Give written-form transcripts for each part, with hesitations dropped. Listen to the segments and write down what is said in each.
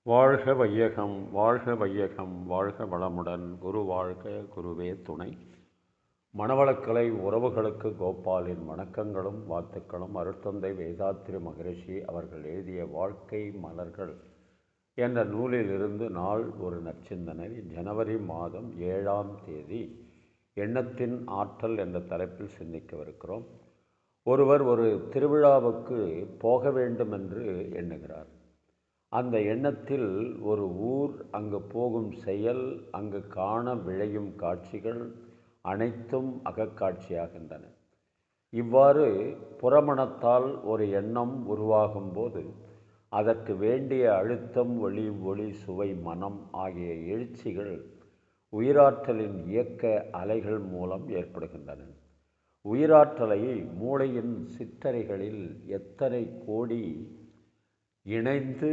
வாழ்க வையகம் வாழ்க வையகம் வாழ்க வளமுடன் குரு வாழ்க குருவே துணை. மனவளக்கலை உறவுகளுக்கு கோபாலின் வணக்கங்களும் வாழ்த்துக்களும். அருட்தந்தை வேதாத்திரி மகரிஷி அவர்கள் எழுதிய வாழ்க்கை மலர்கள் என்ற நூலிலிருந்து நாள் ஒரு நற்சிந்தனை. ஜனவரி மாதம் 7ஆம் தேதி எண்ணத்தின் ஆற்றல் என்ற தலைப்பில் சிந்திக்கவிருக்கிறோம். ஒருவர் ஒரு திருவிழாவுக்கு போக வேண்டும் என்று எண்ணுகிறார். அந்த எண்ணத்தில் ஒரு ஊர், அங்கு போகும் செயல், அங்கு காண விளையும் காட்சிகள் அனைத்தும் அகக்காட்சியாகின்றன. இவ்வாறு புறமணத்தால் ஒரு எண்ணம் உருவாகும் போது அதற்கு வேண்டிய அழுத்தம், ஒளி, சுவை, மனம் ஆகிய எழுச்சிகள் உயிராற்றலின் இயக்க அலைகள் மூலம் ஏற்படுகின்றன. உயிராற்றலை மூளையின் சிற்றறைகளில் எத்தனை கோடி இணைந்து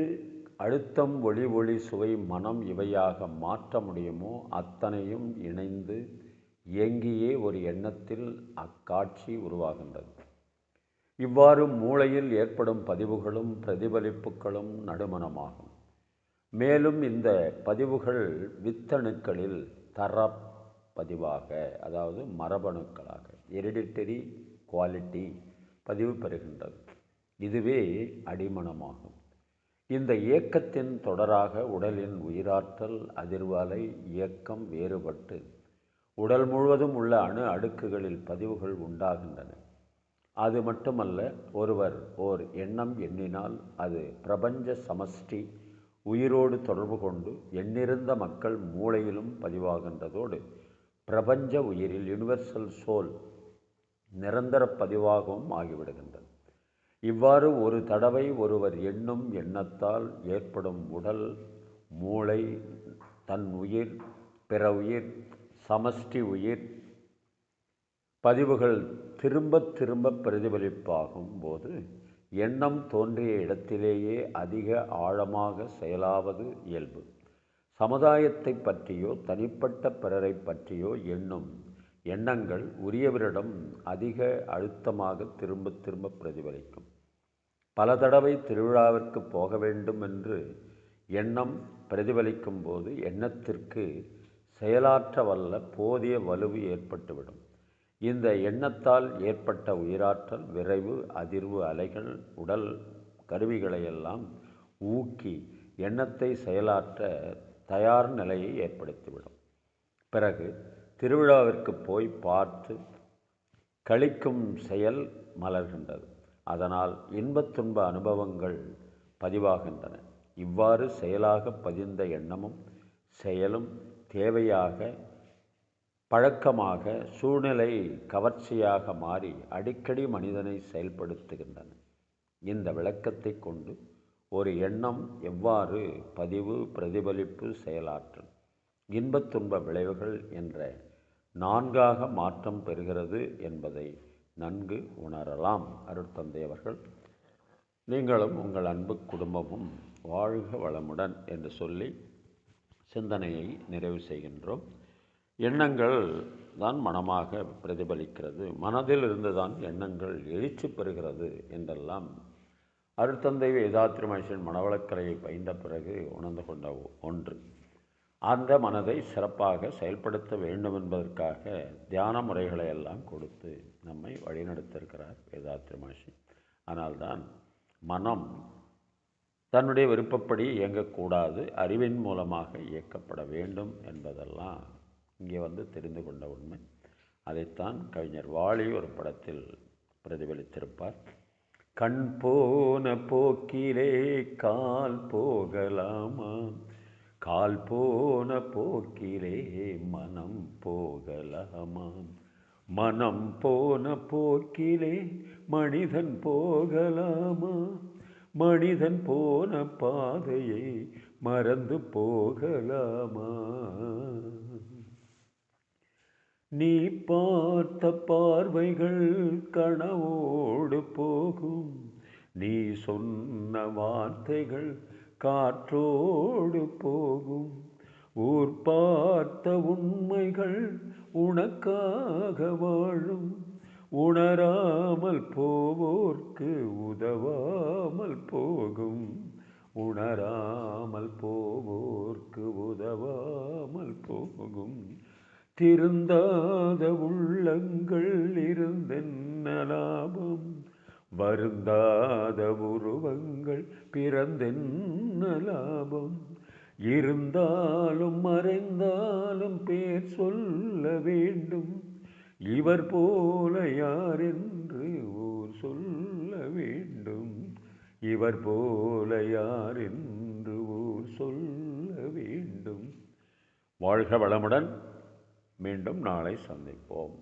அழுத்தம், ஒளி, சுவை, மனம் இவையாக மாற்ற முடியுமோ அத்தனையும் இணைந்து இயங்கியே ஒரு எண்ணத்தில் அக்காட்சி உருவாகின்றது. இவ்வாறு மூளையில் ஏற்படும் பதிவுகளும் பிரதிபலிப்புகளும் நடுமணமாகும். மேலும் இந்த பதிவுகள் வித்தணுக்களில் பதிவாக, அதாவது மரபணுக்களாக ஹெரிடிட்டரி குவாலிட்டி பதிவு பெறுகின்றது. இதுவே அடிமனமாகும். இந்த இயக்கத்தின் தொடராக உடலின் உயிராற்றல் அதிர்வு அலை இயக்கம் வேறுபட்டு உடல் முழுவதும் உள்ள அணு அடுக்குகளில் பதிவுகள் உண்டாகின்றன. அது மட்டுமல்ல, ஒருவர் ஓர் எண்ணம் எண்ணினால் அது பிரபஞ்ச சமஷ்டி உயிரோடு தொடர்பு கொண்டு எண்ணிருந்த மக்கள் மூளையிலும் பதிவாகின்றதோடு பிரபஞ்ச உயிரில் யுனிவர்சல் சோல் நிரந்தர பதிவாகவும் ஆகிவிடுகின்றது. இவ்வாறு ஒரு தடவை ஒருவர் எண்ணும் எண்ணத்தால் ஏற்படும் உடல், மூளை, தன் உயிர், பிற உயிர், சமஷ்டி உயிர் பதிவுகள் திரும்ப திரும்ப பிரதிபலிப்பாகும் போது எண்ணம் தோன்றிய இடத்திலேயே அதிக ஆழமாக செயலாவது இயல்பு. சமுதாயத்தை பற்றியோ தனிப்பட்ட பிறரை பற்றியோ எண்ணும் எண்ணங்கள் உரியவரிடம் அதிக அழுத்தமாக திரும்ப திரும்ப பிரதிபலிக்கும். பல தடவை திருவிழாவிற்கு போக வேண்டும் என்று எண்ணம் பிரதிபலிக்கும் போது எண்ணத்திற்கு செயலாற்ற வல்ல போதிய வலுவு ஏற்பட்டுவிடும். இந்த எண்ணத்தால் ஏற்பட்ட உயிராற்றல் விரைவு அதிர்வு அலைகள் உடல் கருவிகளையெல்லாம் ஊக்கி எண்ணத்தை செயலாற்ற தயார் நிலையை ஏற்படுத்திவிடும். பிறகு திருவிழாவிற்கு போய் பார்த்து கழிக்கும் செயல் மலர்கின்றது. அதனால் இன்பத் துன்ப அனுபவங்கள் பதிவாகின்றன. இவ்வாறு செயலாக பதிந்த எண்ணமும் செயலும் தேவையாக, பழக்கமாக, சூழ்நிலை கவர்ச்சியாக மாறி அடிக்கடி மனிதனை செயல்படுத்துகின்றன. இந்த விளக்கத்தை கொண்டு ஒரு எண்ணம் எவ்வாறு பதிவு, பிரதிபலிப்பு, செயலாற்றல், இன்பத் துன்ப விளைவுகள் என்ற 4ஆக மாற்றம் பெறுகிறது என்பதை நன்கு உணரலாம். அருட்தந்தை அவர்கள் நீங்களும் உங்கள் அன்பு குடும்பமும் வாழ்க வளமுடன் என்று சொல்லி சிந்தனையை நிறைவு செய்கின்றோம். எண்ணங்கள் தான் மனமாக பிரதிபலிக்கிறது, மனதில் இருந்துதான் எண்ணங்கள் எழுச்சி பெறுகிறது என்றெல்லாம் அருட்தந்தை வேதாத்திரி மகரிஷியின் மனவளக்கலையை பயின்ற பிறகு உணர்ந்து கொண்ட ஒன்று. அந்த மனதை சிறப்பாக செயல்படுத்த வேண்டும் என்பதற்காக தியான முறைகளை எல்லாம் கொடுத்து நம்மை வழிநடத்திருக்கிறார் வேதாத்திரி மகரிஷி. ஆனால்தான் மனம் தன்னுடைய விருப்பப்படி இயங்கக்கூடாது, அறிவின் மூலமாக இயக்கப்பட வேண்டும் என்பதெல்லாம் இங்கே தெரிந்து கொண்ட உண்மை. அதைத்தான் கவிஞர் வாலி ஒரு படத்தில் பிரதிபலித்திருப்பார். கண் போன போக்கிலே கால் போகலாமா, கால் போன போக்கிலே மனம் போகலாமாம், மனம் போன போக்கிலே மனிதன் போகலாமா, மனிதன் போன பாதையை மறந்து போகலாமா. நீ பார்த்த பார்வைகள் கனவோடு போகும், நீ சொன்ன வார்த்தைகள் காற்றோடு போகும், ஊர் பார்த்த உண்மைகள் உனக்காக வாழும், உணராமல் போவோர்க்கு உதவாமல் போகும், உணராமல் போகும். திருந்தாத உள்ளங்கள் இருந்தென்ன லாபம், வருந்தாத உருவங்கள் பிறந்தென்ன லாபம். இருந்தாலும் மறைந்தாலும் பேர் சொல்ல வேண்டும், இவர் போல யார் என்று ஊர் சொல்ல வேண்டும், இவர் போல யார் என்று ஊர் சொல்ல வேண்டும். வாழ்க வளமுடன். மீண்டும் நாளை சந்திப்போம்.